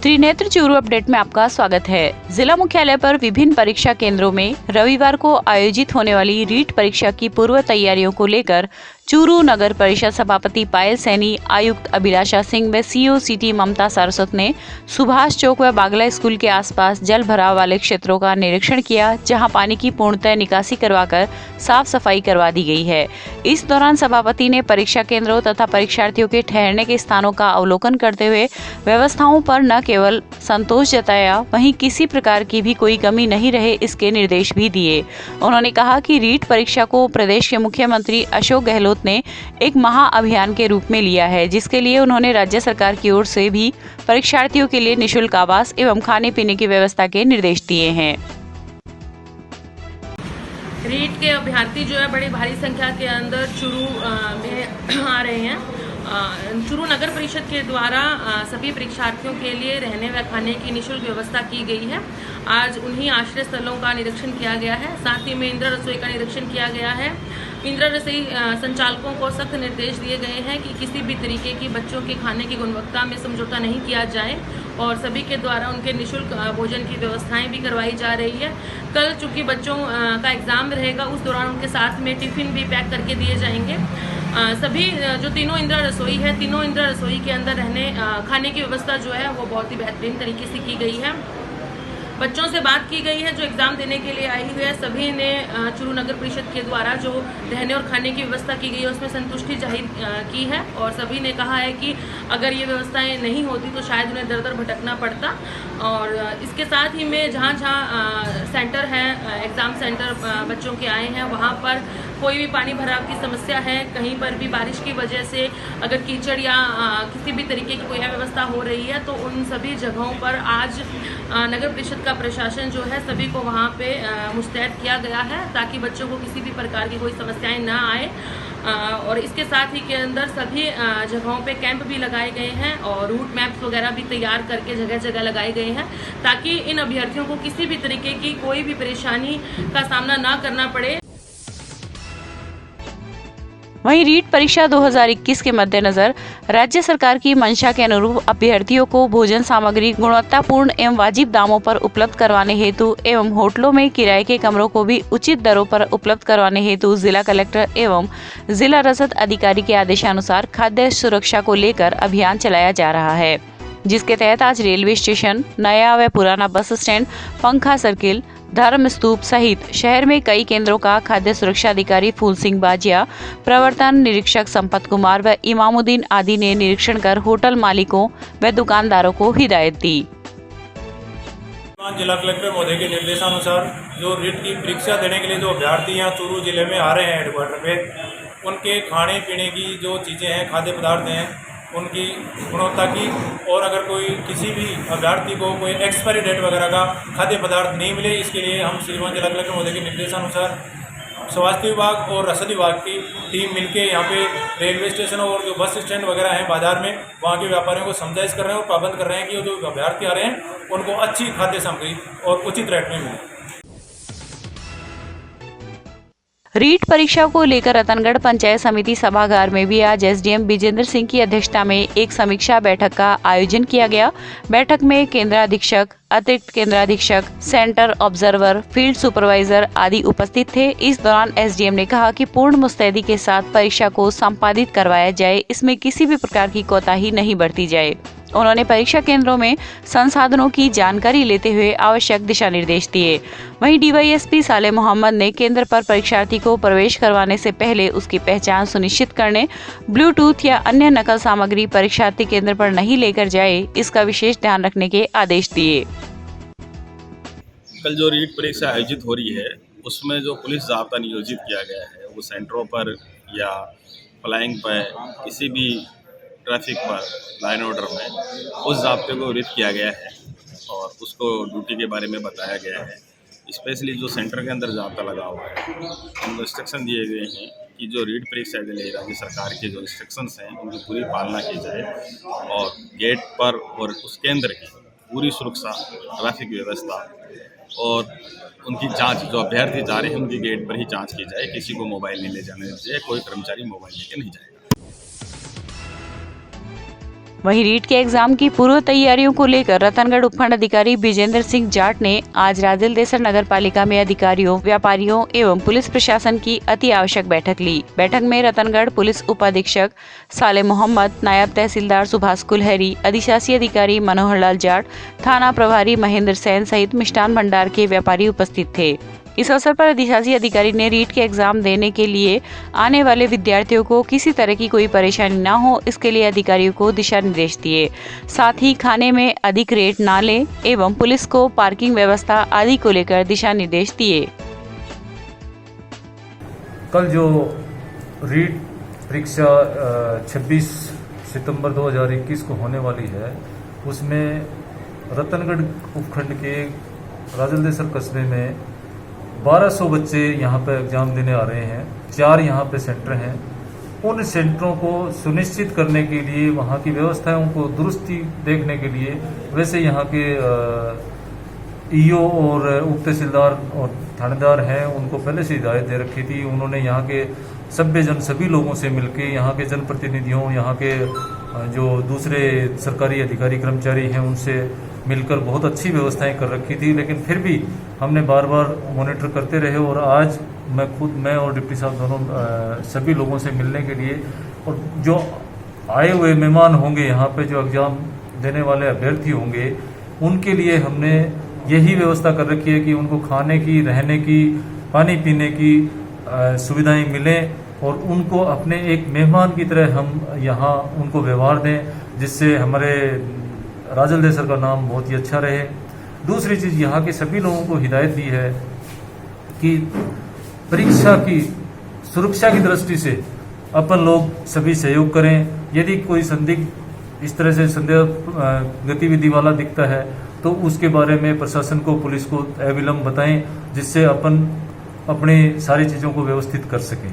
Trinetra Churu update में आपका स्वागत है। जिला मुख्यालय पर विभिन्न परीक्षा केंद्रों में रविवार को आयोजित होने वाली रीट परीक्षा की पूर्व तैयारियों को लेकर चूरू नगर परिषद सभापति पायल सैनी, आयुक्त अभिलाषा सिंह व सीईओ सिटी ममता सारस्वत ने सुभाष चौक व बागला स्कूल के आसपास जल भराव वाले क्षेत्रों का निरीक्षण किया, जहां पानी की पूर्णतः निकासी करवाकर साफ सफाई करवा दी गई है। इस दौरान सभापति ने परीक्षा केंद्रों तथा परीक्षार्थियों के ठहरने के स्थानों का अवलोकन करते हुए व्यवस्थाओं पर न केवल संतोष जताया, वहीं किसी प्रकार की भी कोई कमी नहीं रहे, इसके निर्देश भी दिए। उन्होंने कहा कि रीट परीक्षा को प्रदेश के मुख्यमंत्री अशोक गहलोत ने एक महा अभियान के रूप में लिया है, जिसके लिए उन्होंने राज्य सरकार की ओर से भी परीक्षार्थियों के लिए निःशुल्क आवास एवं खाने पीने की व्यवस्था के निर्देश दिए हैं। रीट के अभ्यर्थी जो है बड़ी भारी संख्या के अंदर चूरू में आ रहे हैं। चूरू नगर परिषद के द्वारा सभी परीक्षार्थियों के लिए रहने व खाने की निःशुल्क व्यवस्था की गई है। आज उन्हीं आश्रय स्थलों का निरीक्षण किया गया है, साथ ही में इंदिरा रसोई का निरीक्षण किया गया है। इंदिरा रसोई संचालकों को सख्त निर्देश दिए गए हैं कि किसी भी तरीके की बच्चों के खाने की गुणवत्ता में समझौता नहीं किया जाए और सभी के द्वारा उनके निःशुल्क भोजन की व्यवस्थाएं भी करवाई जा रही है। कल चूँकि बच्चों का एग्ज़ाम रहेगा, उस दौरान उनके साथ में टिफ़िन भी पैक करके दिए जाएंगे। सभी जो तीनों इंदिरा रसोई है, तीनों इंदिरा रसोई के अंदर रहने खाने की व्यवस्था जो है वो बहुत ही बेहतरीन तरीके से की गई है। बच्चों से बात की गई है जो एग्ज़ाम देने के लिए आई हुए हैं, सभी ने चूरू नगर परिषद के द्वारा जो रहने और खाने की व्यवस्था की गई है उसमें संतुष्टि जाहिर की है और सभी ने कहा है कि अगर ये व्यवस्थाएं नहीं होती तो शायद उन्हें दर दर भटकना पड़ता। और इसके साथ ही में जहाँ जहाँ सेंटर है, एग्ज़ाम सेंटर बच्चों के आए हैं, वहाँ पर कोई भी पानी भराव की समस्या है, कहीं पर भी बारिश की वजह से अगर कीचड़ या किसी भी तरीके की कोई व्यवस्था हो रही है तो उन सभी जगहों पर आज नगर परिषद का प्रशासन जो है सभी को वहाँ पे मुस्तैद किया गया है ताकि बच्चों को किसी भी प्रकार की कोई समस्याएं ना आए। और इसके साथ ही के अंदर सभी जगहों पे कैंप भी लगाए गए हैं और रूट मैप्स वगैरह भी तैयार करके जगह जगह लगाए गए हैं ताकि इन अभ्यर्थियों को किसी भी तरीके की कोई भी परेशानी का सामना ना करना पड़े। वहीं रीट परीक्षा 2021 के मद्देनजर राज्य सरकार की मंशा के अनुरूप अभ्यर्थियों को भोजन सामग्री गुणवत्तापूर्ण एवं वाजिब दामों पर उपलब्ध करवाने हेतु एवं होटलों में किराए के कमरों को भी उचित दरों पर उपलब्ध करवाने हेतु जिला कलेक्टर एवं जिला रसद अधिकारी के आदेशानुसार खाद्य सुरक्षा को लेकर अभियान चलाया जा रहा है, जिसके तहत आज रेलवे स्टेशन, नया व पुराना बस स्टैंड, पंखा सर्किल, धर्म स्तूप सहित शहर में कई केंद्रों का खाद्य सुरक्षा अधिकारी फूल सिंह बाजिया, प्रवर्तन निरीक्षक संपत कुमार व इमामुद्दीन आदि ने निरीक्षण कर होटल मालिकों व दुकानदारों को हिदायत दी। जिला कलेक्टर महोदय के निर्देशानुसार जो रीट की परीक्षा देने के लिए जो अभ्यर्थी यहाँ चूरू जिले में आ रहे हैं हेडक्वार्टर पे, उनके खाने पीने की जो चीज़ें हैं, खाद्य पदार्थ हैं, उनकी गुणवत्ता की, और अगर कोई किसी भी अभ्यर्थी को कोई एक्सपायरी डेट वगैरह का खाद्य पदार्थ नहीं मिले, इसके लिए हम श्रीमान जिला कलेक्टर महोदय के निर्देशानुसार स्वास्थ्य विभाग और रसद विभाग की टीम मिलके यहाँ पे रेलवे स्टेशन और जो बस स्टैंड वगैरह हैं बाजार में, वहाँ के व्यापारियों को समझाइश कर रहे हैं और पाबंद कर रहे हैं कि जो अभ्यर्थी आ रहे हैं उनको अच्छी खाद्य सामग्री और उचित रेट में मिले। रीट परीक्षा को लेकर रतनगढ़ पंचायत समिति सभागार में भी आज एसडीएम विजेंद्र सिंह की अध्यक्षता में एक समीक्षा बैठक का आयोजन किया गया। बैठक में केंद्राधीक्षक, अतिरिक्त केंद्राधीक्षक, सेंटर ऑब्जर्वर, फील्ड सुपरवाइजर आदि उपस्थित थे। इस दौरान एसडीएम ने कहा कि पूर्ण मुस्तैदी के साथ परीक्षा को संपादित करवाया जाए, इसमें किसी भी प्रकार की कोताही नहीं बरती जाए। उन्होंने परीक्षा केंद्रों में संसाधनों की जानकारी लेते हुए आवश्यक दिशा निर्देश दिए। वहीं डीवाईएसपी साले मोहम्मद ने केंद्र पर परीक्षार्थी को प्रवेश करवाने से पहले उसकी पहचान सुनिश्चित करने, ब्लूटूथ या अन्य नकल सामग्री परीक्षार्थी केंद्र पर नहीं लेकर जाए, इसका विशेष ध्यान रखने के आदेश दिए। कल जो रीट परीक्षा आयोजित हो रही है उसमें जो पुलिस जाब्ता नियोजित किया गया है वो सेंटरों पर या फ्लाइंग पर, किसी भी ट्रैफिक पर, लाइन ऑर्डर में उस ज़ाब्ते को रीड किया गया है और उसको ड्यूटी के बारे में बताया गया है। स्पेशली जो सेंटर के अंदर ज़ाब्ता लगा हुआ है उनको इंस्ट्रक्शन दिए गए हैं कि जो रीट परीक्षा के लिए राज्य सरकार के जो इंस्ट्रक्शंस हैं उनकी पूरी पालना की जाए और गेट पर और उस केंद्र की पूरी सुरक्षा, ट्रैफिक व्यवस्था और उनकी जांच, जो अभ्यर्थी जा रहे हैं उनकी गेट पर ही जांच की जाए। किसी को मोबाइल नहीं ले जाने दीजिए, कोई कर्मचारी मोबाइल लेके नहीं जाएगा। वहीं रीट के एग्जाम की पूर्व तैयारियों को लेकर रतनगढ़ उपखंड अधिकारी विजेंद्र सिंह जाट ने आज राजलदेसर नगर पालिका में अधिकारियों, व्यापारियों एवं पुलिस प्रशासन की अति आवश्यक बैठक ली। बैठक में रतनगढ़ पुलिस उपाधीक्षक साले मोहम्मद, नायब तहसीलदार सुभाष कुलहरी, अधिशासी अधिकारी मनोहर लाल जाट, थाना प्रभारी महेंद्र सेन सहित मिष्ठान भंडार के व्यापारी उपस्थित थे। इस अवसर पर अधिशासी अधिकारी ने रीट के एग्जाम देने के लिए आने वाले विद्यार्थियों को किसी तरह की कोई परेशानी न हो, इसके लिए अधिकारियों को दिशा निर्देश दिए। साथ ही खाने में अधिक रेट न लें एवं पुलिस को पार्किंग व्यवस्था आदि को लेकर दिशा निर्देश दिए। कल जो रीट परीक्षा 26 सितंबर 2021 को होने वाली है, उसमें रतनगढ़ उपखंड के राजलदेसर कस्बे में 1200 बच्चे यहाँ पे एग्जाम देने आ रहे हैं। 4 यहाँ पे सेंटर हैं। उन सेंटरों को सुनिश्चित करने के लिए, वहाँ की व्यवस्थाओं को दुरुस्ती देखने के लिए, वैसे यहाँ के ईओ और उप तहसीलदार और थानेदार हैं, उनको पहले से हिदायत दे रखी थी। उन्होंने यहाँ के सभी लोगों से मिलके, यहाँ के जनप्रतिनिधियों, यहाँ के जो दूसरे सरकारी अधिकारी कर्मचारी हैं, उनसे मिलकर बहुत अच्छी व्यवस्थाएं कर रखी थी। लेकिन फिर भी हमने बार बार मॉनिटर करते रहे और आज मैं और डिप्टी साहब दोनों सभी लोगों से मिलने के लिए, और जो आए हुए मेहमान होंगे यहाँ पे, जो एग्जाम देने वाले अभ्यर्थी होंगे, उनके लिए हमने यही व्यवस्था कर रखी है कि उनको खाने की, रहने की, पानी पीने की सुविधाएं मिलें और उनको अपने एक मेहमान की तरह हम यहाँ उनको व्यवहार दें, जिससे हमारे राजलदेसर का नाम बहुत ही अच्छा रहे। दूसरी चीज़, यहाँ के सभी लोगों को हिदायत दी है कि परीक्षा की सुरक्षा की दृष्टि से अपन लोग सभी सहयोग करें। यदि कोई संदिग्ध इस तरह से संदेह गतिविधि वाला दिखता है तो उसके बारे में प्रशासन को, पुलिस को अविलंब बताएं, जिससे अपन अपनी सारी चीज़ों को व्यवस्थित कर सकें।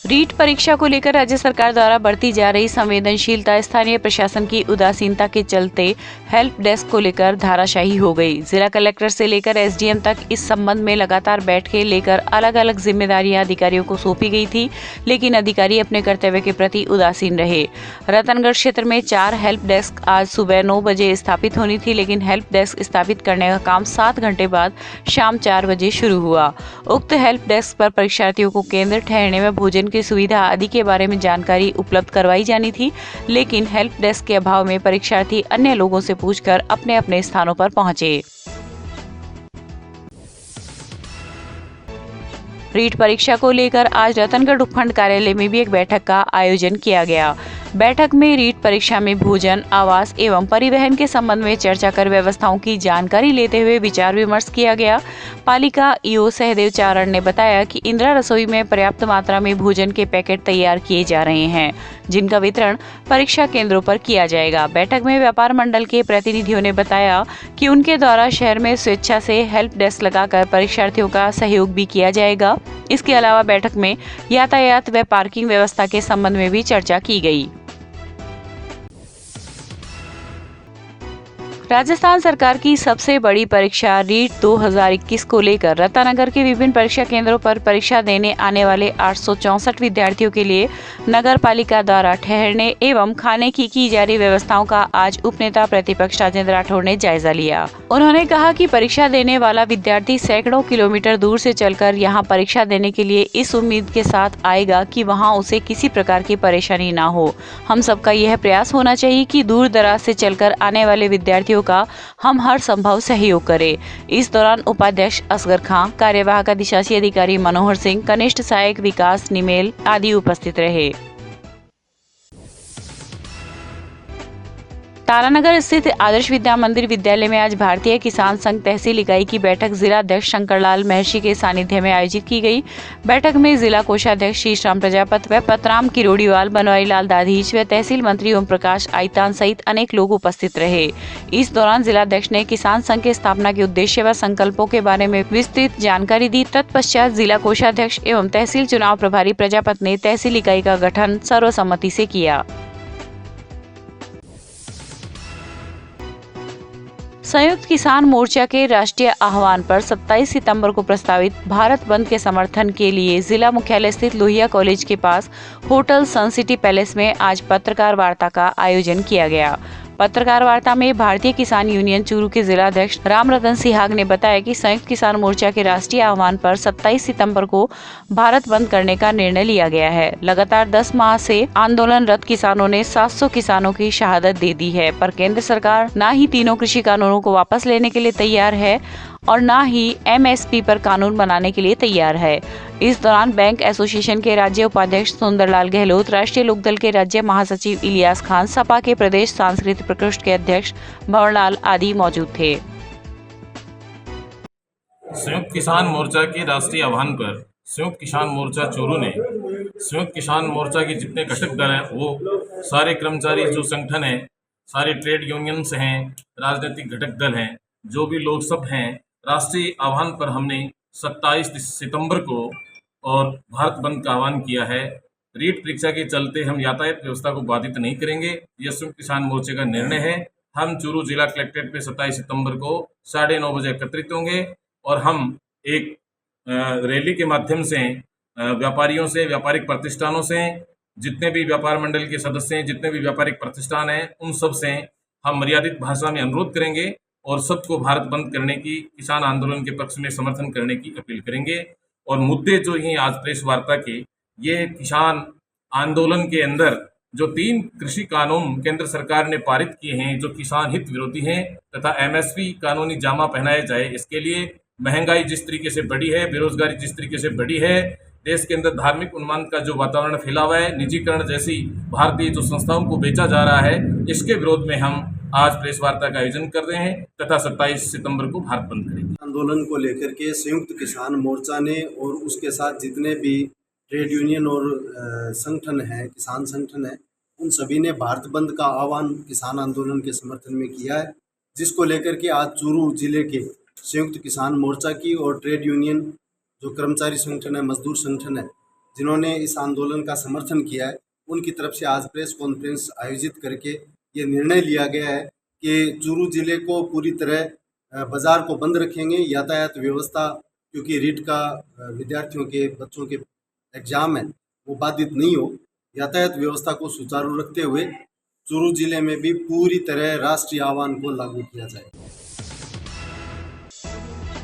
रीट परीक्षा को लेकर राज्य सरकार द्वारा बरती जा रही संवेदनशीलता, स्थानीय प्रशासन की उदासीनता के चलते हेल्प डेस्क को लेकर धाराशाही हो गई। जिला कलेक्टर से लेकर एसडीएम तक इस संबंध में लगातार बैठकें लेकर अलग अलग जिम्मेदारियां अधिकारियों को सौंपी गई थी, लेकिन अधिकारी अपने कर्तव्य के प्रति उदासीन रहे। रतनगढ़ क्षेत्र में 4 हेल्प डेस्क आज सुबह 9 बजे स्थापित होनी थी, लेकिन हेल्प डेस्क स्थापित करने का काम 7 घंटे बाद शाम 4 बजे शुरू हुआ। उक्त हेल्प डेस्क पर परीक्षार्थियों को केंद्र, ठहरने में भोजन की सुविधा आदि के बारे में जानकारी उपलब्ध करवाई जानी थी, लेकिन हेल्प डेस्क के अभाव में परीक्षार्थी अन्य लोगों से पूछकर अपने अपने स्थानों पर पहुंचे। रीट परीक्षा को लेकर आज रतनगढ़ उपखंड कार्यालय में भी एक बैठक का आयोजन किया गया। बैठक में रीट परीक्षा में भोजन, आवास एवं परिवहन के संबंध में चर्चा कर व्यवस्थाओं की जानकारी लेते हुए विचार विमर्श किया गया। पालिका ईओ सहदेव चारण ने बताया कि इंदिरा रसोई में पर्याप्त मात्रा में भोजन के पैकेट तैयार किए जा रहे हैं, जिनका वितरण परीक्षा केंद्रों पर किया जाएगा। बैठक में व्यापार मंडल के प्रतिनिधियों ने बताया कि उनके द्वारा शहर में स्वेच्छा से हेल्प डेस्क लगाकर परीक्षार्थियों का सहयोग भी किया जाएगा। इसके अलावा बैठक में यातायात व पार्किंग व्यवस्था के संबंध में भी चर्चा की गई। राजस्थान सरकार की सबसे बड़ी परीक्षा रीट 2021 को लेकर रत्नानगर के विभिन्न परीक्षा केंद्रों पर परीक्षा देने आने वाले 864 विद्यार्थियों के लिए नगर पालिका द्वारा ठहरने एवं खाने की जा रही व्यवस्थाओं का आज उपनेता प्रतिपक्ष राजेंद्र राठौड़ ने जायजा लिया। उन्होंने कहा कि परीक्षा देने वाला विद्यार्थी सैकड़ों किलोमीटर दूर से चलकर यहाँ परीक्षा देने के लिए इस उम्मीद के साथ आएगा कि वहाँ उसे किसी प्रकार की परेशानी ना हो। हम सबका यह प्रयास होना चाहिए कि दूर दराज से चलकर आने वाले विद्यार्थियों का हम हर संभव सहयोग करें। इस दौरान उपाध्यक्ष असगर खां, कार्यवाहक अधिशासी अधिकारी मनोहर सिंह, कनिष्ठ सहायक विकास निमेल आदि उपस्थित रहे। तारानगर स्थित आदर्श विद्या मंदिर विद्यालय में आज भारतीय किसान संघ तहसील इकाई की बैठक जिला अध्यक्ष शंकरलाल महर्षि के सानिध्य में आयोजित की गई। बैठक में जिला कोषाध्यक्ष शीशराम प्रजापति व पतराम किरोड़ीवाल, बनवारी लाल दाधीच व तहसील मंत्री ओम प्रकाश आइतान सहित अनेक लोग उपस्थित रहे। इस दौरान जिलाध्यक्ष ने किसान संघ के स्थापना के उद्देश्य व संकल्पों के बारे में विस्तृत जानकारी दी। तत्पश्चात जिला कोषाध्यक्ष एवं तहसील चुनाव प्रभारी प्रजापति ने तहसील इकाई का गठन सर्वसम्मति से किया। संयुक्त किसान मोर्चा के राष्ट्रीय आह्वान पर 27 सितंबर को प्रस्तावित भारत बंद के समर्थन के लिए जिला मुख्यालय स्थित लोहिया कॉलेज के पास होटल सन सिटी पैलेस में आज पत्रकार वार्ता का आयोजन किया गया। पत्रकार वार्ता में भारतीय किसान यूनियन चूरू के जिला अध्यक्ष राम रतन सिहाग ने बताया कि संयुक्त किसान मोर्चा के राष्ट्रीय आह्वान पर 27 सितंबर को भारत बंद करने का निर्णय लिया गया है। लगातार 10 माह से आंदोलनरत किसानों ने 700 किसानों की शहादत दे दी है, पर केंद्र सरकार न ही तीनों कृषि कानूनों को वापस लेने के लिए तैयार है और न ही एमएसपी पर कानून बनाने के लिए तैयार है। इस दौरान बैंक एसोसिएशन के राज्य उपाध्यक्ष सुंदरलाल गहलोत, राष्ट्रीय लोकदल के राज्य महासचिव इलियास खान, सपा के प्रदेश सांस्कृतिक प्रकोष्ठ के अध्यक्ष भंवरलाल आदि मौजूद थे। संयुक्त किसान मोर्चा के राष्ट्रीय आह्वान पर संयुक्त किसान मोर्चा चूरू ने संयुक्त किसान मोर्चा के जितने घटक दल हैं, वो सारे कर्मचारी जो संगठन है, सारे ट्रेड यूनियंस हैं, राजनीतिक घटक दल हैं, जो भी लोग सब हैं, राष्ट्रीय आह्वान पर हमने 27 सितंबर को और भारत बंद का आह्वान किया है। रीट परीक्षा के चलते हम यातायात व्यवस्था को बाधित नहीं करेंगे, यह संयुक्त किसान मोर्चे का निर्णय है। हम चूरू जिला कलेक्ट्रेट पे 27 सितंबर को 9:30 बजे एकत्रित होंगे और हम एक रैली के माध्यम से व्यापारियों से, व्यापारिक प्रतिष्ठानों से, जितने भी व्यापार मंडल के सदस्य हैं, जितने भी व्यापारिक प्रतिष्ठान हैं, उन सब से हम मर्यादित भाषा में अनुरोध करेंगे और सबको भारत बंद करने की, किसान आंदोलन के पक्ष में समर्थन करने की अपील करेंगे। और मुद्दे जो हैं आज प्रेस वार्ता के, ये किसान आंदोलन के अंदर जो 3 कृषि कानून केंद्र सरकार ने पारित किए हैं, जो किसान हित विरोधी हैं, तथा एमएसपी कानूनी जामा पहनाया जाए, इसके लिए महंगाई जिस तरीके से बढ़ी है, बेरोजगारी जिस तरीके से बढ़ी है, देश के अंदर धार्मिक उन्माद का जो वातावरण फैला हुआ है, निजीकरण जैसी भारतीय जो संस्थाओं को बेचा जा रहा है, इसके विरोध में हम आज प्रेस वार्ता का आयोजन कर रहे हैं तथा 27 सितंबर को भारत बंद करेंगे। आंदोलन को लेकर के संयुक्त किसान मोर्चा ने और उसके साथ जितने भी ट्रेड यूनियन और संगठन हैं, किसान संगठन हैं, उन सभी ने भारत बंद का आह्वान किसान आंदोलन के समर्थन में किया है, जिसको लेकर के आज चूरू जिले के संयुक्त किसान मोर्चा की और ट्रेड यूनियन जो कर्मचारी संगठन है, मजदूर संगठन है, जिन्होंने इस आंदोलन का समर्थन किया है, उनकी तरफ से आज प्रेस कॉन्फ्रेंस आयोजित करके ये निर्णय लिया गया है कि चूरू जिले को पूरी तरह बाज़ार को बंद रखेंगे। यातायात व्यवस्था, क्योंकि रीट का विद्यार्थियों के, बच्चों के एग्ज़ाम है, वो बाधित नहीं हो, यातायात व्यवस्था को सुचारू रखते हुए चूरू जिले में भी पूरी तरह राष्ट्रीय आह्वान को लागू किया जाए।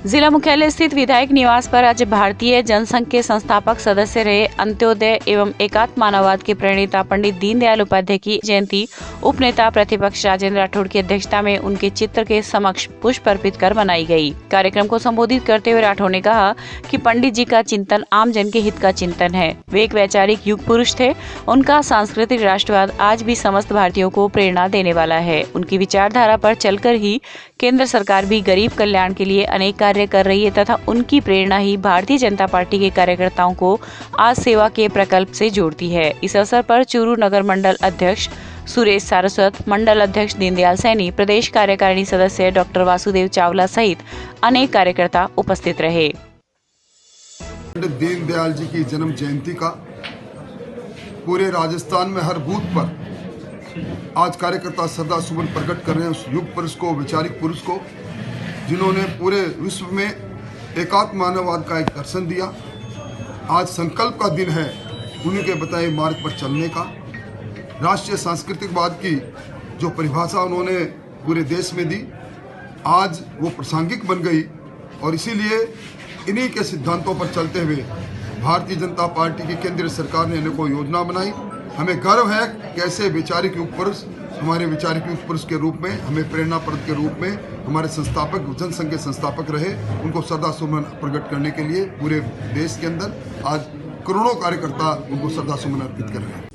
जिला मुख्यालय स्थित विधायक निवास पर आज भारतीय जनसंघ के संस्थापक सदस्य रहे अंत्योदय एवं एकात्म मानववाद के प्रणेता पंडित दीनदयाल उपाध्याय की जयंती उपनेता प्रतिपक्ष राजेंद्र राठौड़ की अध्यक्षता में उनके चित्र के समक्ष पुष्प अर्पित कर मनाई गई। कार्यक्रम को संबोधित करते हुए राठौड़ ने कहा कि पंडित जी का चिंतन आम जन के हित का चिंतन है। वे एक वैचारिक युग पुरुष थे। उनका सांस्कृतिक राष्ट्रवाद आज भी समस्त भारतीयों को प्रेरणा देने वाला है। उनकी विचारधारा पर चलकर ही केंद्र सरकार भी गरीब कल्याण के लिए अनेक कार्य कर रही है तथा उनकी प्रेरणा ही भारतीय जनता पार्टी के कार्यकर्ताओं को आज सेवा के प्रकल्प से जोड़ती है। इस अवसर पर चूरू नगर मंडल अध्यक्ष सुरेश सारस्वत, मंडल अध्यक्ष दीनदयाल सैनी, प्रदेश कार्यकारिणी सदस्य डॉक्टर वासुदेव चावला सहित अनेक कार्यकर्ता उपस्थित रहे। पंडित दीनदयाल जी की जन्म जयंती का पूरे राजस्थान में हर बूथ पर आज कार्यकर्ता श्रद्धा सुमन प्रकट कर रहे हैं उस युग पुरुष को, वैचारिक पुरुष को, जिन्होंने पूरे विश्व में एकात्म मानववाद का एक दर्शन दिया। आज संकल्प का दिन है उन्हीं के बताए मार्ग पर चलने का। राष्ट्रीय सांस्कृतिकवाद की जो परिभाषा उन्होंने पूरे देश में दी, आज वो प्रासंगिक बन गई और इसीलिए इन्हीं के सिद्धांतों पर चलते हुए भारतीय जनता पार्टी की केंद्रीय सरकार ने अनेकों योजना बनाई। हमें गर्व है कैसे वैचारिक युग पुरुष, हमारे वैचारिक युग पुरुष के रूप में, हमें प्रेरणाप्रद के रूप में हमारे संस्थापक, जनसंघ के संस्थापक रहे, उनको श्रद्धा सुमन प्रकट करने के लिए पूरे देश के अंदर आज करोड़ों कार्यकर्ता उनको श्रद्धा सुमन अर्पित कर रहे हैं।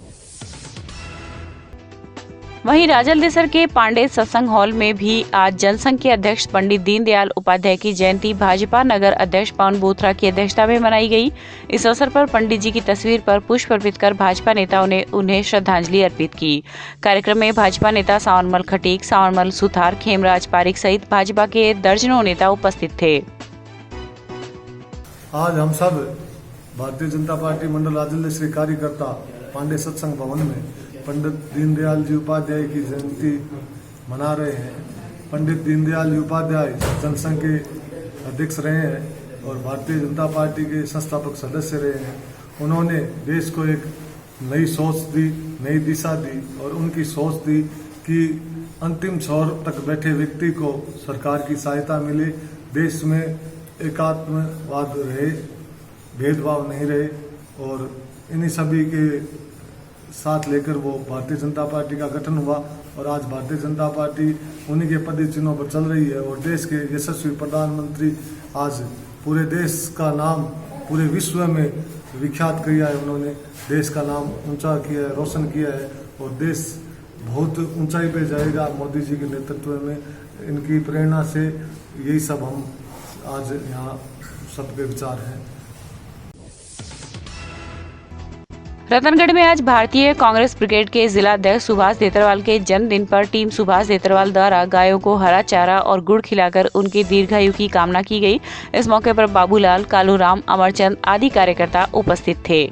वहीं राजलदेसर के पांडे सत्संग हॉल में भी आज जनसंघ के अध्यक्ष पंडित दीनदयाल उपाध्याय की जयंती भाजपा नगर अध्यक्ष पवन बोथरा की अध्यक्षता में मनाई गई। इस अवसर पर पंडित जी की तस्वीर पर पुष्प अर्पित कर भाजपा नेताओं ने उन्हें श्रद्धांजलि अर्पित की। कार्यक्रम में भाजपा नेता सावनमल खटीक, सावनमल सुथार, खेमराज पारिक सहित भाजपा के दर्जनों नेता उपस्थित थे। आज हम सब भारतीय जनता पार्टी मंडल राजलदेसर कार्यकर्ता पांडे सत्संग भवन में पंडित दीनदयाल जी उपाध्याय की जयंती मना रहे हैं। पंडित दीनदयाल उपाध्याय जनसंघ के अध्यक्ष रहे हैं और भारतीय जनता पार्टी के संस्थापक सदस्य रहे हैं। उन्होंने देश को एक नई सोच दी, नई दिशा दी और उनकी सोच दी कि अंतिम छोर तक बैठे व्यक्ति को सरकार की सहायता मिले, देश में एकात्मवाद रहे, भेदभाव नहीं रहे और इन्हीं सभी के साथ लेकर वो भारतीय जनता पार्टी का गठन हुआ और आज भारतीय जनता पार्टी उन्हीं के पद चिन्हों पर चल रही है और देश के यशस्वी प्रधानमंत्री आज पूरे देश का नाम पूरे विश्व में विख्यात किया है। उन्होंने देश का नाम ऊंचा किया है, रोशन किया है और देश बहुत ऊंचाई पे जाएगा मोदी जी के नेतृत्व में। इनकी प्रेरणा से यही सब हम आज यहाँ सबके विचार हैं। रतनगढ़ में आज भारतीय कांग्रेस ब्रिगेड के जिला अध्यक्ष सुभाष देतरवाल के जन्मदिन पर टीम सुभाष देतरवाल द्वारा गायों को हरा चारा और गुड़ खिलाकर उनके दीर्घायु की कामना की गई। इस मौके पर बाबूलाल, कालूराम, अमरचंद आदि कार्यकर्ता उपस्थित थे।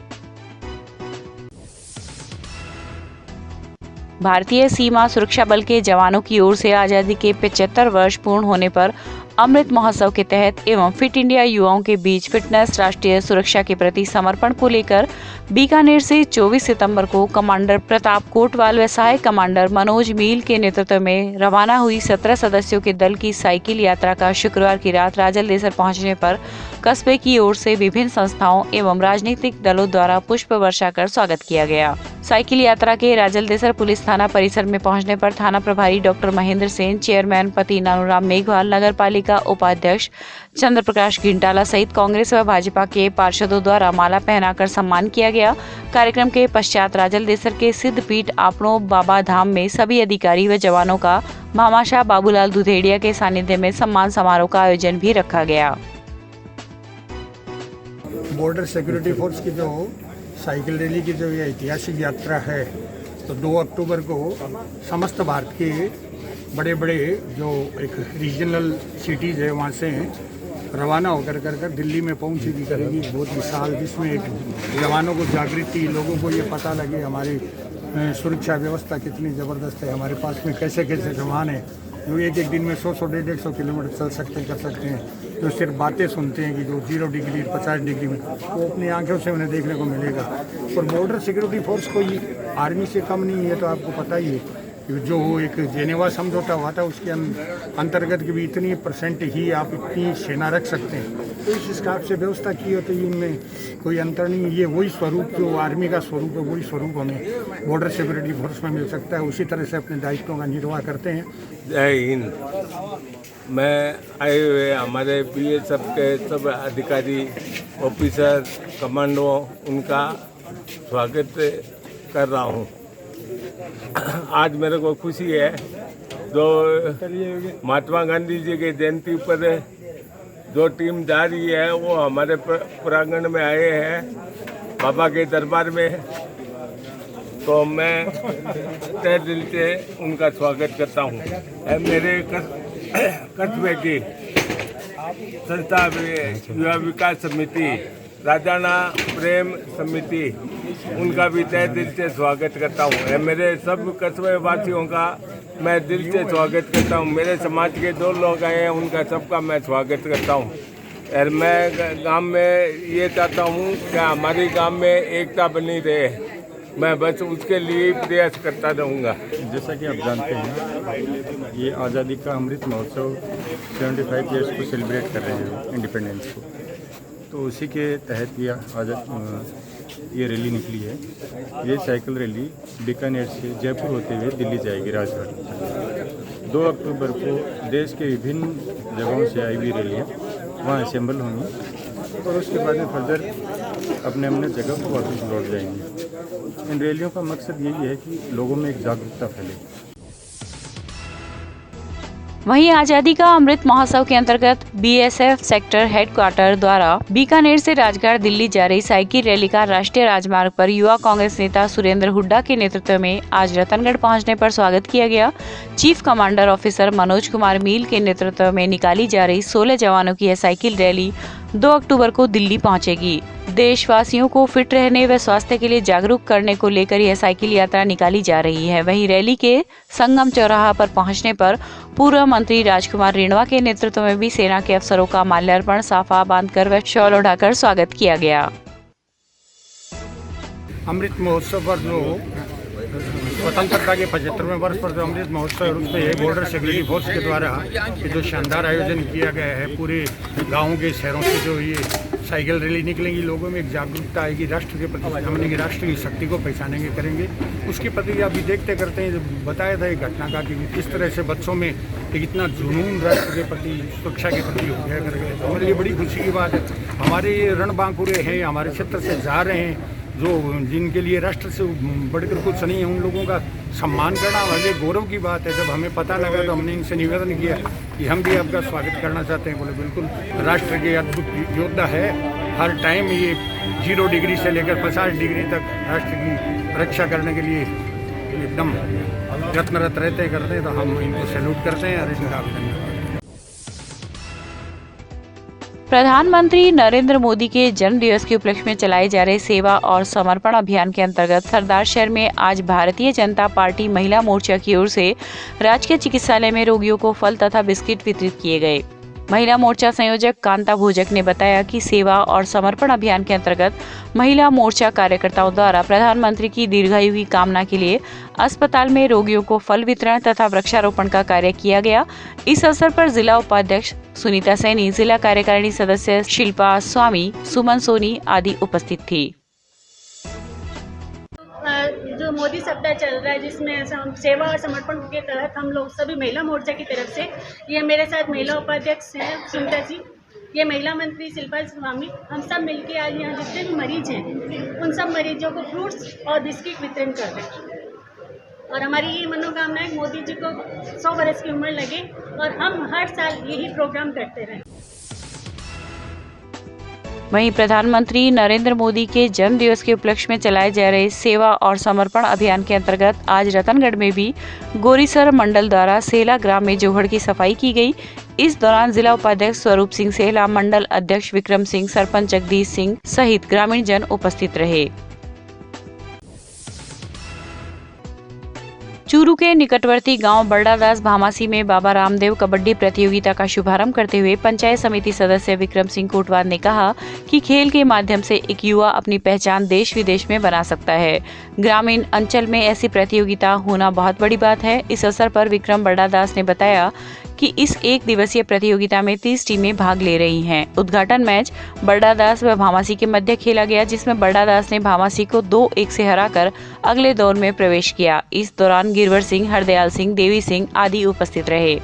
भारतीय सीमा सुरक्षा बल के जवानों की ओर से आजादी के 75 वर्ष पूर्ण होने पर अमृत महोत्सव के तहत एवं फिट इंडिया युवाओं के बीच फिटनेस, राष्ट्रीय सुरक्षा के प्रति समर्पण को लेकर बीकानेर से 24 सितंबर को कमांडर प्रताप कोटवाल व सहायक कमांडर मनोज मील के नेतृत्व में रवाना हुई 17 सदस्यों के दल की साइकिल यात्रा का शुक्रवार की रात राजलदेसर पहुंचने पर कस्बे की ओर से विभिन्न संस्थाओं एवं राजनीतिक दलों द्वारा पुष्प वर्षा कर स्वागत किया गया। साइकिल यात्रा के राजलदेसर पुलिस थाना परिसर में पहुंचने पर थाना प्रभारी डॉक्टर महेंद्र सेन, चेयरमैन पति नानूराम मेघवाल, नगर पालिका उपाध्यक्ष चंद्र प्रकाश घिंटाला सहित कांग्रेस व भाजपा के पार्षदों द्वारा माला पहनाकर सम्मान किया गया। कार्यक्रम के पश्चात राजलदेसर के सिद्धपीठ आपनो बाबा धाम में सभी अधिकारी व जवानों का भामाशाह बाबूलाल दुधेड़िया के सानिध्य में सम्मान समारोह का आयोजन भी रखा गया। बॉर्डर सिक्योरिटी फोर्स की जो साइकिल रैली की जो ये ऐतिहासिक यात्रा है, तो 2 अक्टूबर को समस्त भारत के बड़े बड़े जो एक रीजनल सिटीज़ है वहाँ से रवाना होकर कर दिल्ली में पहुँचेगी करेगी। बहुत विशाल, जिसमें एक जवानों को जागृति, लोगों को ये पता लगे हमारी सुरक्षा व्यवस्था कितनी ज़बरदस्त है, हमारे पास में कैसे कैसे जवान हैं जो एक दिन में 100-150 किलोमीटर चल सकते हैं, कर सकते हैं, जो सिर्फ बातें सुनते हैं कि जो 0 डिग्री 50 डिग्री में, वो अपनी आंखों से उन्हें देखने को मिलेगा। और बॉर्डर सिक्योरिटी फोर्स कोई आर्मी से कम नहीं है, तो आपको पता ही है जो एक जेनेवा समझौता हुआ था उसके अंतर्गत की भी इतनी % ही आप इतनी सेना रख सकते हैं, तो इस हिसाब से व्यवस्था की हो तो इनमें कोई अंतर नहीं है। ये वही स्वरूप जो आर्मी का स्वरूप है, वही स्वरूप हमें बॉर्डर सिक्योरिटी फोर्स में मिल सकता है। उसी तरह से अपने दायित्वों का निर्वाह करते हैं। जय हिंद। मैं आए हुए हमारे BSF के सब अधिकारी, ऑफिसर, कमांडो, उनका स्वागत कर रहा हूँ। आज मेरे को खुशी है जो महात्मा गांधी जी के जयंती पर जो टीम जा रही है वो हमारे प्रांगण में आए हैं बाबा के दरबार में, तो मैं तहे दिल से उनका स्वागत करता हूँ। मेरे कस्बे की संस्था युवा विकास समिति, राजाना प्रेम समिति, उनका भी तहे दिल से स्वागत करता हूँ। मेरे सब कस्बे वासियों का मैं दिल से स्वागत करता हूँ। मेरे समाज के 2 लोग आए हैं, उनका सबका मैं स्वागत करता हूँ। और मैं गांव में ये चाहता हूँ कि हमारी गांव में एकता बनी रहे, मैं बस उसके लिए प्रयास करता रहूँगा। जैसा कि आप जानते हैं, ये आज़ादी का अमृत महोत्सव 75 ईयर्स को सेलिब्रेट कर रहे हैं, इंडिपेंडेंस को, तो उसी के तहत ये रैली निकली है। ये साइकिल रैली बीकानेर से जयपुर होते हुए दिल्ली जाएगी राजघाट। 2 अक्टूबर को देश के विभिन्न जगहों से आई हुई रैलियाँ वहाँ असेंबल होंगी और उसके बाद में फर्दर अपने अपने जगह को वापस लौट जाएंगे। इन रैलियों का मकसद यही है कि लोगों में एक जागरूकता फैले। वहीं आजादी का अमृत महोत्सव के अंतर्गत BSF सेक्टर हेडक्वार्टर द्वारा बीकानेर से राजघाट दिल्ली जा रही साइकिल रैली का राष्ट्रीय राजमार्ग पर युवा कांग्रेस नेता सुरेंद्र हुड्डा के नेतृत्व में आज रतनगढ़ पहुंचने पर स्वागत किया गया। Chief commander officer Manoj Kumar Meel के नेतृत्व में निकाली जा रही 16 जवानों की यह साइकिल रैली 2 अक्टूबर को दिल्ली पहुंचेगी। देशवासियों को फिट रहने व स्वास्थ्य के लिए जागरूक करने को लेकर यह साइकिल यात्रा निकाली जा रही है। वहीं रैली के संगम चौराहा पर पहुंचने पर पूर्व मंत्री राजकुमार रिणवा के नेतृत्व में भी सेना के अफसरों का माल्यार्पण, साफा बांधकर व शॉल ओढ़ाकर स्वागत किया गया। अमृत महोत्सव पर जो स्वतंत्रता के 75वें वर्ष पर जो अमृत महोत्सव है, उसमें ये बॉर्डर सिक्योरिटी फोर्स के द्वारा ये जो शानदार आयोजन किया गया है, पूरे गाँव के शहरों से जो ये साइकिल रैली निकलेंगी, लोगों में एक जागरूकता आएगी, राष्ट्र के प्रति हमने की राष्ट्र की शक्ति को पहचानेंगे करेंगे। उसके प्रति अभी देखते करते हैं, बताया था एक घटना का कि किस तरह से बच्चों में इतना जुनून राष्ट्र के प्रति, सुरक्षा के प्रति हो गया करके। तो हमारे लिए बड़ी खुशी की बात है। हमारे ये रणबांकुरे हैं, हमारे क्षेत्र से जा रहे हैं, जो जिनके लिए राष्ट्र से बढ़कर कुछ नहीं है, उन लोगों का सम्मान करना हमारे लिए गौरव की बात है। जब हमें पता लगा तो हमने इनसे निवेदन किया कि हम भी आपका स्वागत करना चाहते हैं। बोले बिल्कुल, राष्ट्र के अद्भुत योद्धा है, हर टाइम ये 0 डिग्री से लेकर 50 डिग्री तक राष्ट्र की रक्षा करने के लिए एकदम यत्नरत रहते करते हैं। तो हम इनको सैल्यूट करते हैं और इनका अभिनंदन करते हैं। प्रधानमंत्री नरेंद्र मोदी के जन्म दिवस के उपलक्ष्य में चलाए जा रहे सेवा और समर्पण अभियान के अंतर्गत सरदार शहर में आज भारतीय जनता पार्टी महिला मोर्चा की ओर से राजकीय चिकित्सालय में रोगियों को फल तथा बिस्किट वितरित किए गए। महिला मोर्चा संयोजक कांता भोजक ने बताया कि सेवा और समर्पण अभियान के अंतर्गत महिला मोर्चा कार्यकर्ताओं द्वारा प्रधानमंत्री की दीर्घायु की कामना के लिए अस्पताल में रोगियों को फल वितरण तथा वृक्षारोपण का कार्य किया गया। इस अवसर पर जिला उपाध्यक्ष सुनीता सैनी, जिला कार्यकारिणी सदस्य शिल्पा स्वामी, सुमन सोनी आदि उपस्थित थी। जो मोदी सप्ताह चल रहा है, जिसमें सेवा और समर्पण के तहत हम लोग सभी महिला मोर्चा की तरफ से, ये मेरे साथ महिला उपाध्यक्ष हैं सुनीता जी, ये महिला मंत्री शिल्पा स्वामी, हम सब मिलके आज यहाँ जितने भी मरीज हैं उन सब मरीजों को फ्रूट्स और बिस्किट वितरण कर रहे हैं। और हमारी ये मनोकामना है मोदी जी को 100 वर्ष की उम्र लगे और हम हर साल यही प्रोग्राम करते रहें। वहीं प्रधानमंत्री नरेंद्र मोदी के जन्म दिवस के उपलक्ष्य में चलाए जा रहे सेवा और समर्पण अभियान के अंतर्गत आज रतनगढ़ में भी गोरीसर मंडल द्वारा सेला ग्राम में जोहड़ की सफाई की गई। इस दौरान जिला उपाध्यक्ष स्वरूप सिंह सेला, मंडल अध्यक्ष विक्रम सिंह, सरपंच जगदीश सिंह सहित ग्रामीण जन उपस्थित रहे। चूरू के निकटवर्ती गांव बर्डादास भामासी में बाबा रामदेव कबड्डी प्रतियोगिता का शुभारंभ करते हुए पंचायत समिति सदस्य विक्रम सिंह कोटवार ने कहा कि खेल के माध्यम से एक युवा अपनी पहचान देश विदेश में बना सकता है। ग्रामीण अंचल में ऐसी प्रतियोगिता होना बहुत बड़ी बात है। इस अवसर पर विक्रम बर्डादास ने बताया कि इस 1 दिवसीय प्रतियोगिता में 30 टीमें भाग ले रही हैं। उद्घाटन मैच बर्डादास व भामासी के मध्य खेला गया, जिसमें बर्डादास ने भामासी को 2-1 से हराकर अगले दौर में प्रवेश किया। इस दौरान गिरवर सिंह, हरदयाल सिंह, देवी सिंह आदि उपस्थित रहे।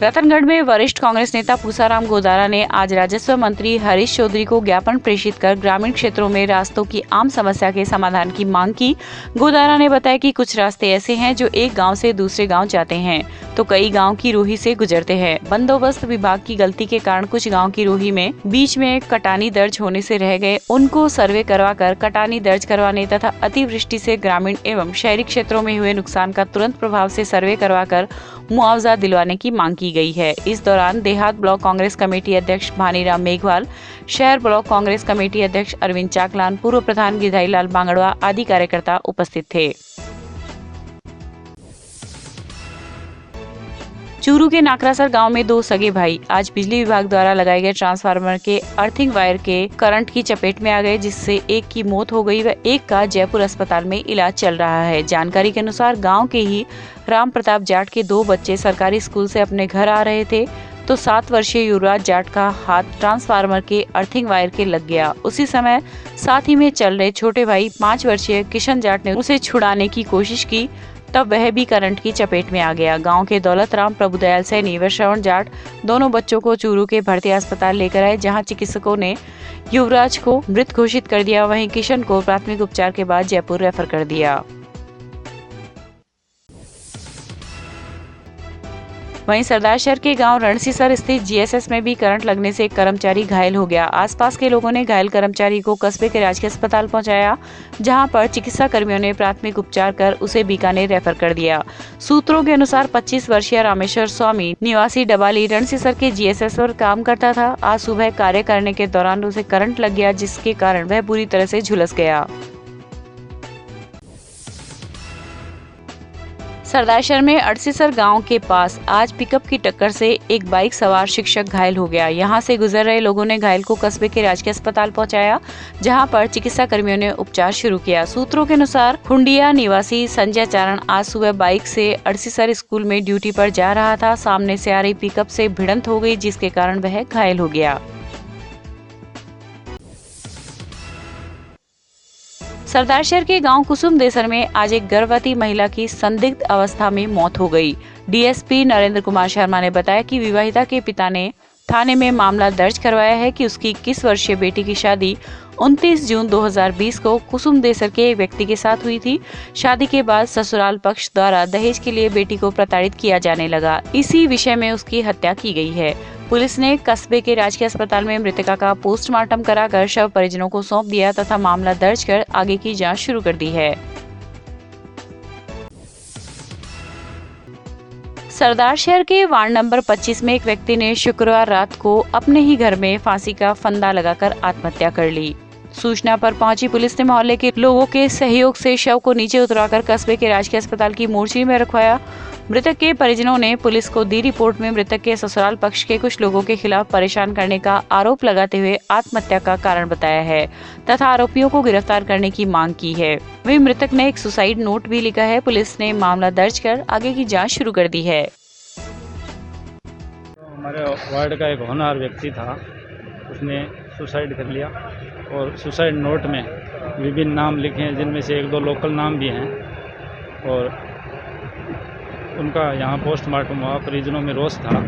रतनगढ़ में वरिष्ठ कांग्रेस नेता पूसाराम गोदारा ने आज राजस्व मंत्री हरीश चौधरी को ज्ञापन प्रेषित कर ग्रामीण क्षेत्रों में रास्तों की आम समस्या के समाधान की मांग की। गोदारा ने बताया कि कुछ रास्ते ऐसे हैं जो एक गांव से दूसरे गांव जाते हैं तो कई गांव की रोही से गुजरते हैं। बंदोबस्त विभाग की गलती के कारण कुछ गांव की रोही में बीच में कटानी दर्ज होने से रह गए। उनको सर्वे करवाकर कटानी दर्ज करवाने तथा अतिवृष्टि से ग्रामीण एवं शहरी क्षेत्रों में हुए नुकसान का तुरंत प्रभाव से सर्वे करवाकर मुआवजा दिलवाने की मांग की गई है। इस दौरान देहात ब्लॉक कांग्रेस कमेटी अध्यक्ष भानीराम मेघवाल, शहर ब्लॉक कांग्रेस कमेटी अध्यक्ष अरविंद चाकलान, पूर्व प्रधान गिधाईलाल बांगड़वा आदि कार्यकर्ता उपस्थित थे। चूरू के नाकरासर गांव में 2 सगे भाई आज बिजली विभाग द्वारा लगाए गए ट्रांसफार्मर के अर्थिंग वायर के करंट की चपेट में आ गए, जिससे एक की मौत हो गई व एक का जयपुर अस्पताल में इलाज चल रहा है। जानकारी के अनुसार गांव के ही राम प्रताप जाट के 2 बच्चे सरकारी स्कूल से अपने घर आ रहे थे तो 7 वर्षीय युवराज जाट का हाथ ट्रांसफार्मर के अर्थिंग वायर के लग गया। उसी समय साथ ही में चल रहे छोटे भाई 5 वर्षीय किशन जाट ने उसे छुड़ाने की कोशिश की, तब वह भी करंट की चपेट में आ गया। गांव के दौलतराम, प्रभुदयाल सैनी व श्रवण जाट दोनों बच्चों को चूरू के भर्ती अस्पताल लेकर आए, जहां चिकित्सकों ने युवराज को मृत घोषित कर दिया। वहीं किशन को प्राथमिक उपचार के बाद जयपुर रेफर कर दिया। वहीं सरदारशहर के गांव रणसीसर स्थित जीएसएस में भी करंट लगने से एक कर्मचारी घायल हो गया। आसपास के लोगों ने घायल कर्मचारी को कस्बे के राजकीय अस्पताल पहुंचाया, जहां पर चिकित्सा कर्मियों ने प्राथमिक उपचार कर उसे बीकानेर रेफर कर दिया। सूत्रों के अनुसार 25 वर्षीय रामेश्वर स्वामी निवासी डबाली रणसीसर के जीएसएस पर काम करता था। आज सुबह कार्य करने के दौरान उसे करंट लग गया, जिसके कारण वह बुरी तरह से झुलस गया। सरदारशहर में अड़सीसर गांव के पास आज पिकअप की टक्कर से एक बाइक सवार शिक्षक घायल हो गया। यहां से गुजर रहे लोगों ने घायल को कस्बे के राजकीय अस्पताल पहुंचाया, जहां पर चिकित्सा कर्मियों ने उपचार शुरू किया। सूत्रों के अनुसार हुंडिया निवासी संजय चारण आज सुबह बाइक से अड़सीसर स्कूल में ड्यूटी पर जा रहा था। सामने से आ रही पिकअप से भिड़ंत हो गई, जिसके कारण वह घायल हो गया। सरदारशहर के गांव कुसुम देसर में आज एक गर्भवती महिला की संदिग्ध अवस्था में मौत हो गई। डीएसपी नरेंद्र कुमार शर्मा ने बताया कि विवाहिता के पिता ने थाने में मामला दर्ज करवाया है कि उसकी 21 वर्षीय बेटी की शादी 29 जून 2020 को कुसुम देसर के एक व्यक्ति के साथ हुई थी। शादी के बाद ससुराल पक्ष द्वारा दहेज के लिए बेटी को प्रताड़ित किया जाने लगा। इसी विषय में उसकी हत्या की गई है। पुलिस ने कस्बे के राजकीय अस्पताल में मृतका का पोस्टमार्टम कराकर शव परिजनों को सौंप दिया तथा मामला दर्ज कर आगे की जांच शुरू कर दी है। सरदारशहर के वार्ड नंबर 25 में एक व्यक्ति ने शुक्रवार रात को अपने ही घर में फांसी का फंदा लगाकर आत्महत्या कर ली। सूचना पर पहुंची पुलिस ने मोहल्ले के लोगों के सहयोग से शव को नीचे उतरवाकर कस्बे के राजकीय अस्पताल की मोर्चरी में रखवाया। मृतक के परिजनों ने पुलिस को दी रिपोर्ट में मृतक के ससुराल पक्ष के कुछ लोगों के खिलाफ परेशान करने का आरोप लगाते हुए आत्महत्या का कारण बताया है तथा आरोपियों को गिरफ्तार करने की मांग की है। वहीं मृतक ने एक सुसाइड नोट भी लिखा है। पुलिस ने मामला दर्ज कर आगे की जाँच शुरू कर दी है। हमारे वार्ड का एक होनहार व्यक्ति था, उसने सुसाइड कर लिया और सुसाइड नोट में विभिन्न नाम लिखे हैं, जिनमें से 1-2 लोकल नाम भी हैं और उनका यहाँ पोस्टमार्टम हुआ। परिजनों में रोष था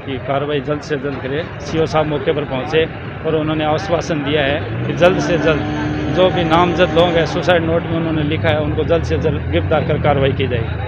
कि कार्रवाई जल्द से जल्द करे। सीओ साहब मौके पर पहुँचे और उन्होंने आश्वासन दिया है कि जल्द से जल्द जो भी नामजद लोग हैं सुसाइड नोट में उन्होंने लिखा है, उनको जल्द से जल्द गिरफ्तार कर कार्रवाई की जाएगी।